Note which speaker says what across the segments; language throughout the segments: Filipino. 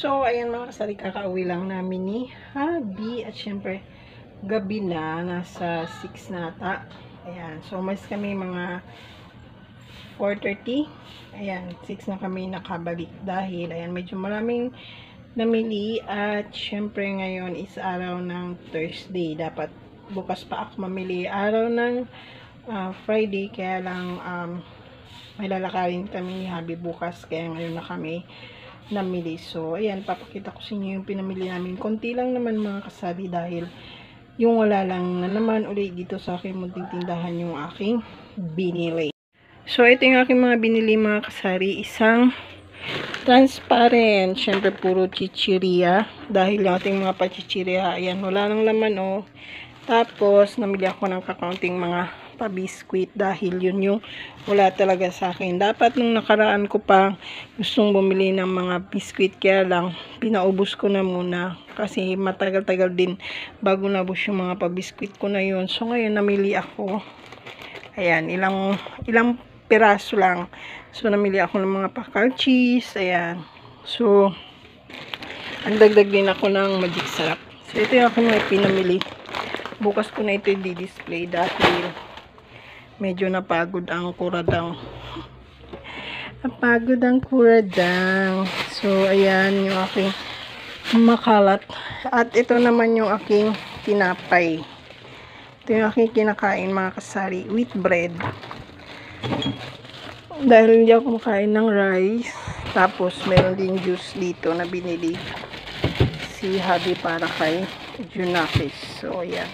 Speaker 1: So, ayan mga kasari, kakauwi lang namin ni Habi. At syempre, gabi na, nasa 6 na ata. Ayan, so mas kami mga 4:30. Ayan, 6 na kami nakabalik dahil, ayan, medyo maraming namili. At syempre, ngayon is araw ng Thursday. Dapat bukas pa ako mamili. Araw ng Friday, kaya lang may lalakarin kami ni Habi bukas. Kaya ngayon na kami namili. So, ayan, papakita ko sa inyo yung pinamili namin. Konti lang naman mga kasari dahil yung wala lang na naman ulit dito sa aking munting tindahan yung aking binili. So, ito yung aking mga binili mga kasari. Isang transparent. Syempre, puro chichirya. Dahil yung ating mga pachichirya, ayan, wala nang laman, oh. Tapos, namili ako ng kakaunting mga pa-biscuit dahil yun yung wala talaga sa akin. Dapat nung nakaraan ko pa gustong bumili ng mga biscuit, kaya lang pinaubos ko na muna kasi matagal-tagal din bago nabos yung mga pa-biscuit ko na yun. So ngayon namili ako. Ayan, ilang piraso lang. So namili ako ng mga pakal cheese. Ayan. So ang dagdag din ako ng magic sarap. So ito yung aking mga pinamili. Bukas ko na ito i-display dahil medyo napagod ang kuradang. Napagod ang kuradang. So, ayan yung aking makalat. At ito naman yung aking tinapay. Ito yung aking kinakain mga kasari. Wheat bread. Dahil hindi ako kumakain ng rice. Tapos, meron din juice dito na binili si Habi para kay Junakis. So, ayan.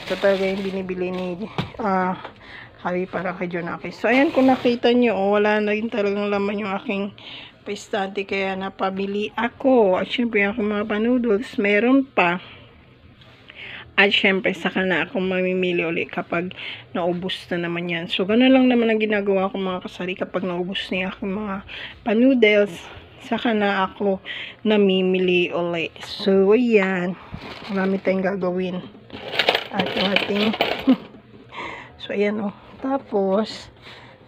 Speaker 1: Ito talaga yung binibili ni Habi para kay Junakis. So, ayan, kung nakita nyo, oh, wala na rin talagang laman yung aking pastante, kaya napabili ako. At syempre, yung aking mga pa-noodles, meron pa. At syempre, saka na ako mamimili ulit kapag naubos na naman yan. So, gano'n lang naman ang ginagawa ko mga kasari kapag naubos na yung aking mga pa-noodles. Saka na ako namimili ulit. So, ayan. Marami tayong gagawin. At yung ating so, ayan, oh. Tapos,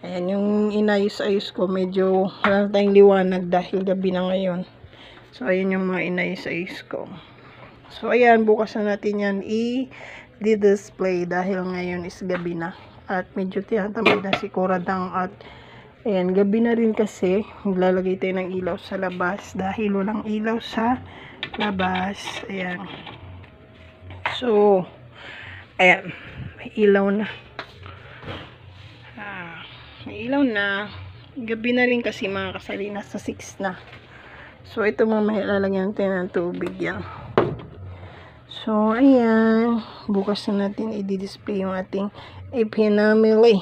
Speaker 1: ayan, yung inayos-ayos ko, medyo wala tayong liwanag dahil gabi na ngayon. So, ayan yung mga inayos-ayos ko. So, ayan, bukas na natin yan i-display dahil ngayon is gabi na. At medyo tinatamad na si Kuradang. At, ayan, gabi na rin kasi maglalagay tayo ng ilaw sa labas dahil walang ilaw sa labas. Ayan. So, ayan, may ilaw na. May ilaw na. Gabi na rin kasi mga kasari, nasa 6 na. So, ito mga lalagyan natin ng tubig yan. So, ayan. Bukas na natin i-display yung ating ipinamili.